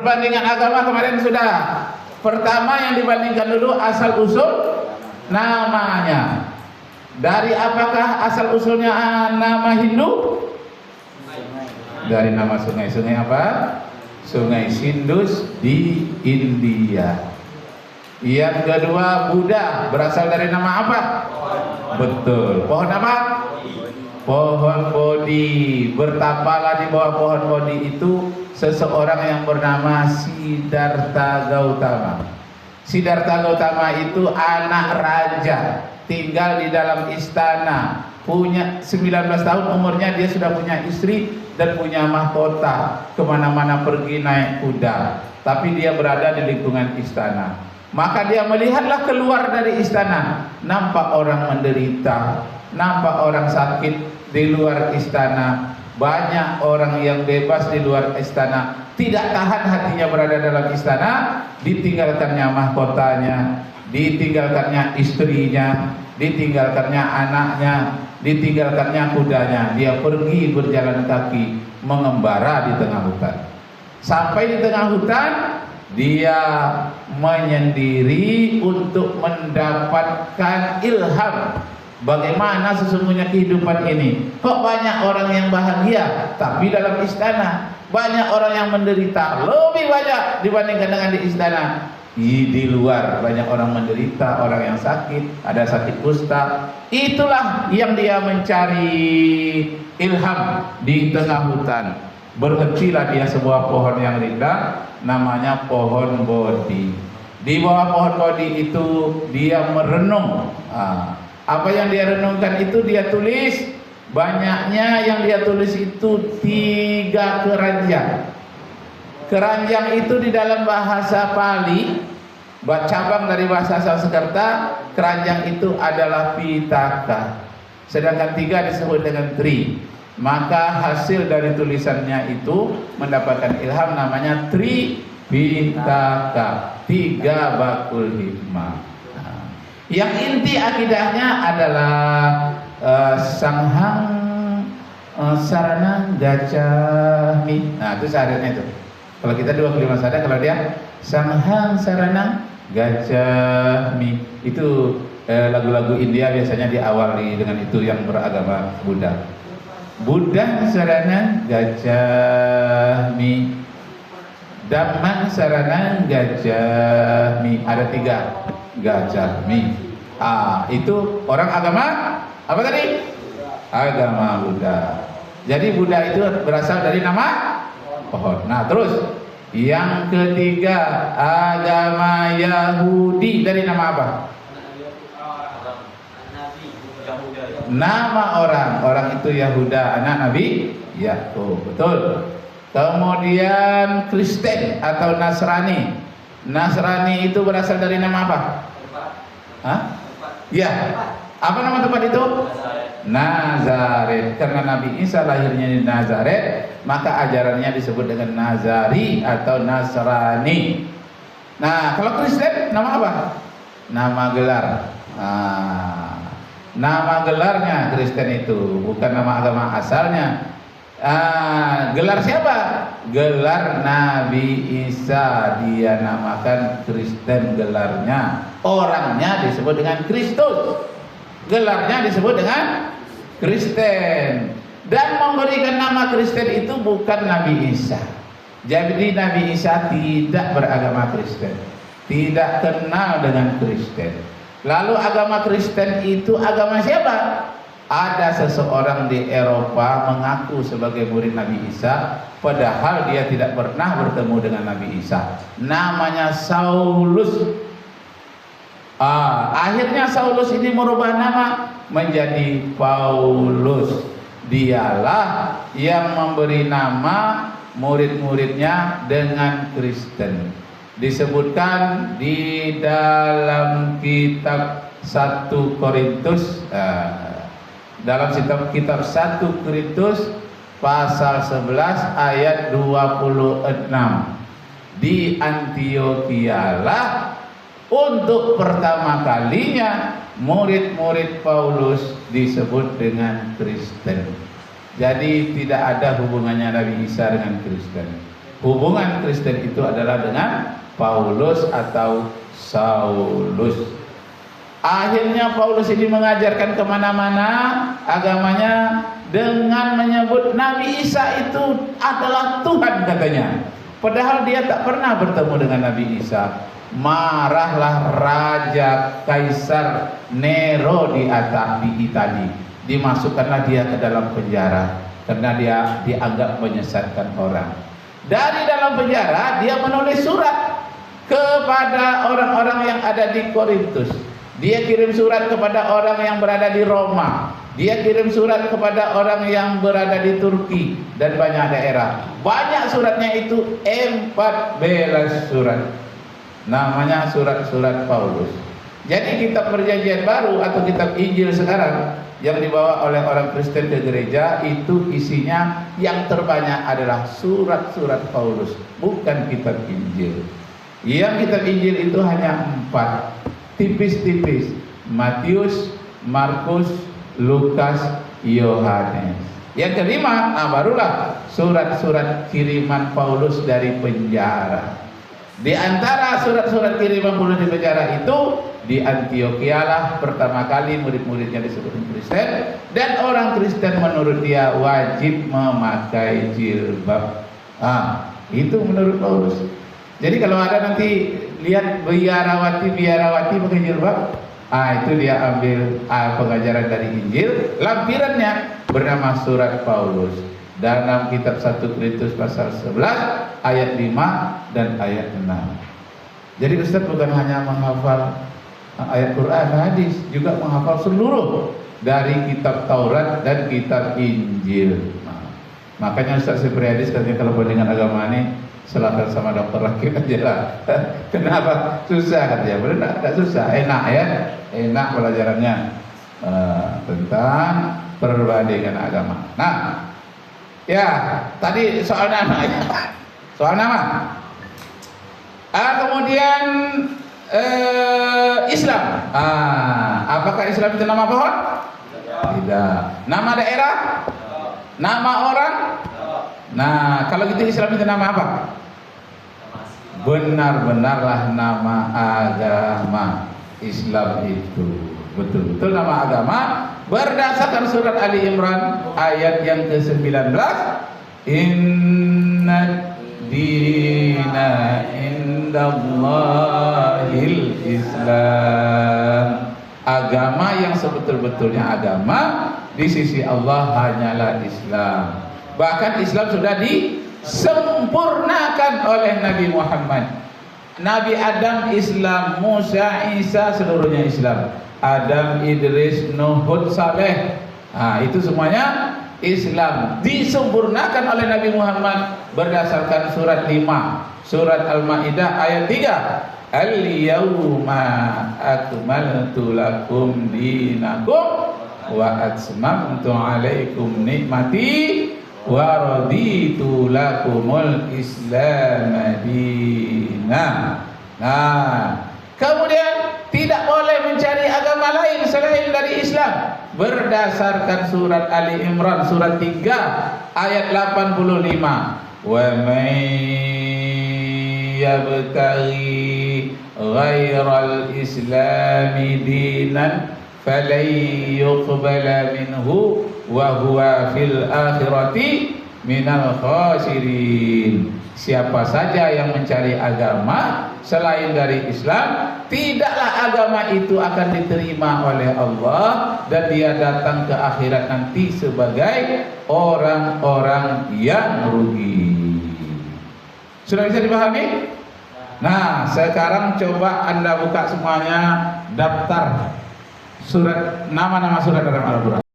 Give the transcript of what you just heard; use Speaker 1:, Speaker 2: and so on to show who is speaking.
Speaker 1: Perbandingan agama kemarin sudah. Pertama yang dibandingkan dulu asal usul namanya. Dari apakah asal usulnya nama Hindu? Dari nama sungai. Sungai apa? Sungai Sindus di India. Yang kedua Buddha, berasal dari nama apa? Betul. Pohon apa? Pohon Bodhi. Bertapalah di bawah pohon Bodhi itu seseorang yang bernama Siddhartha Gautama. Siddhartha Gautama itu anak raja, tinggal di dalam istana, punya 19 tahun umurnya, dia sudah punya istri dan punya mahkota, kemana-mana pergi naik kuda, tapi dia berada di lingkungan istana. Maka dia melihatlah keluar dari istana, nampak orang menderita, nampak orang sakit di luar istana, banyak orang yang bebas di luar istana. Tidak tahan hatinya berada dalam istana, ditinggalkannya mahkotanya, ditinggalkannya istrinya, ditinggalkannya anaknya, ditinggalkannya kudanya. Dia pergi berjalan kaki mengembara di tengah hutan. Sampai di tengah hutan, dia menyendiri untuk mendapatkan ilham. Bagaimana sesungguhnya kehidupan ini? Kok banyak orang yang bahagia, tapi dalam istana banyak orang yang menderita, lebih banyak dibandingkan dengan di istana. Di luar banyak orang menderita, orang yang sakit, ada sakit kusta. Itulah yang dia mencari ilham di tengah hutan. Berhentilah dia sebuah pohon yang rindang, namanya pohon Bodhi. Di bawah pohon Bodhi itu dia merenung. Apa yang dia renungkan itu dia tulis. Banyaknya yang dia tulis itu 3 keranjang. Keranjang itu di dalam bahasa Pali, cabang dari bahasa Sanskerta, keranjang itu adalah Pitaka. Sedangkan 3 disebut dengan Tri. Maka hasil dari tulisannya itu mendapatkan ilham, namanya Tri Pitaka, 3 bakul hikmah. Yang inti akidahnya adalah Sanghang Sarana Gacchami. Nah, itu syaratnya itu. Kalau kita 25 sadar, kalau dia Sanghang Sarana Gacchami. Itu lagu-lagu India biasanya diawali dengan itu yang beragama Buddha. Buddha Sarana Gacchami, Dhamman Sarana Gacchami. Ada 3 Gacchami. Itu orang agama apa tadi? Agama Buddha. Jadi Buddha itu berasal dari nama pohon. Nah, terus yang ketiga agama Yahudi, dari nama apa? Nama orang itu Yahuda, anak Nabi Yakub. Betul. Kemudian Kristen atau Nasrani. Nasrani itu berasal dari nama apa? Ya. Apa nama tempat itu? Nazaret. Karena Nabi Isa lahirnya di Nazaret, maka ajarannya disebut dengan Nazari atau Nasrani. Nah, kalau Kristen nama apa? Nama gelar. Nama gelarnya Kristen itu, bukan nama agama asalnya. Gelar siapa? Gelar Nabi Isa, dia namakan Kristen gelarnya. Orangnya disebut dengan Kristus, gelarnya disebut dengan Kristen. Dan memberikan nama Kristen itu bukan Nabi Isa. Jadi Nabi Isa tidak beragama Kristen, tidak kenal dengan Kristen. Lalu agama Kristen itu agama siapa? Ada seseorang di Eropa mengaku sebagai murid Nabi Isa, padahal dia tidak pernah bertemu dengan Nabi Isa. Namanya Saulus. Akhirnya Saulus ini merubah nama menjadi Paulus. Dialah yang memberi nama murid-muridnya dengan Kristen. Disebutkan di dalam kitab 1 Korintus, dalam kitab 1 Korintus pasal 11 ayat 26. Di Antiochialah untuk pertama kalinya murid-murid Paulus disebut dengan Kristen. Jadi tidak ada hubungannya Nabi Isa dengan Kristen. hubungan Kristen itu adalah dengan Paulus atau Saulus. Akhirnya Paulus ini mengajarkan kemana-mana agamanya dengan menyebut Nabi Isa itu adalah Tuhan katanya. Padahal dia tak pernah bertemu dengan Nabi Isa. Marahlah Raja Kaisar Nero di Italia. Dimasukkanlah dia ke dalam penjara karena dia dianggap menyesatkan orang. Dari dalam penjara dia menulis surat kepada orang-orang yang ada di Korintus. Dia kirim surat kepada orang yang berada di Roma. Dia kirim surat kepada orang yang berada di Turki dan banyak daerah. Banyak suratnya itu 14 surat. Namanya surat-surat Paulus. Jadi kitab Perjanjian Baru atau kitab Injil sekarang yang dibawa oleh orang Kristen ke gereja itu isinya yang terbanyak adalah surat-surat Paulus, bukan kitab Injil. Yang kitab Injil itu hanya 4, tipis-tipis: Matius, Markus, Lukas, Yohanes. Yang kelima, barulah surat-surat kiriman Paulus dari penjara. Di antara surat-surat kiriman Paulus di penjara itu, di Antioquia lah pertama kali murid-muridnya disebut Kristen, dan orang Kristen menurut dia wajib memakai jilbab. Itu menurut Paulus. Jadi kalau ada nanti lihat biarawati pakai jilbab, itu dia ambil pengajaran dari Injil. Lampirannya bernama surat Paulus. Dalam kitab 1 Korintus pasal 11 ayat 5 dan ayat 6. Jadi Ustaz bukan hanya menghafal ayat Quran, hadis, juga menghafal seluruh dari kitab Taurat dan kitab Injil. Makanya Ustaz Sipriadis katanya kalau bandingan agama ini silakan sama dokter Rakib aja lah. Kenapa? Susah katanya. Benar enggak susah, enak ya. Enak pelajarannya tentang perbandingan agama. Nah, ya, tadi soal nama ya. Soal nama. Kemudian Islam. Apakah Islam itu nama pohon? Tidak. Nama daerah? Nama orang? Nah, kalau gitu Islam itu nama apa? Benar-benarlah nama agama. Islam itu betul-betul nama agama berdasarkan surat Ali Imran ayat yang ke-19. Inna dina indallahil Islam. Agama yang sebetul-betulnya agama di sisi Allah hanyalah Islam. Bahkan Islam sudah disempurnakan oleh Nabi Muhammad. Nabi Adam Islam, Musa, Isa seluruhnya Islam. Adam, Idris, Nuh, Hud, Saleh, itu semuanya Islam. Disempurnakan oleh Nabi Muhammad berdasarkan surat 5, surat Al-Maidah ayat 3. Al-yawma akmaltu lakum dinakum wa atmamtu alaikum nikmati wa raditu lakumul Islam madina. Nah, kemudian tidak boleh mencari agama lain selain dari Islam berdasarkan surat Ali Imran surat 3 ayat 85. Wa may yabtaghi ghairal islami dinan falan yuqbala minhu wa huwa fil akhirati minal khasirin. Siapa saja yang mencari agama selain dari Islam, tidaklah agama itu akan diterima oleh Allah dan dia datang ke akhirat nanti sebagai orang-orang yang rugi. Sudah bisa dipahami? Nah, sekarang coba Anda buka semuanya daftar surat nama-nama surat dalam Al-Quran.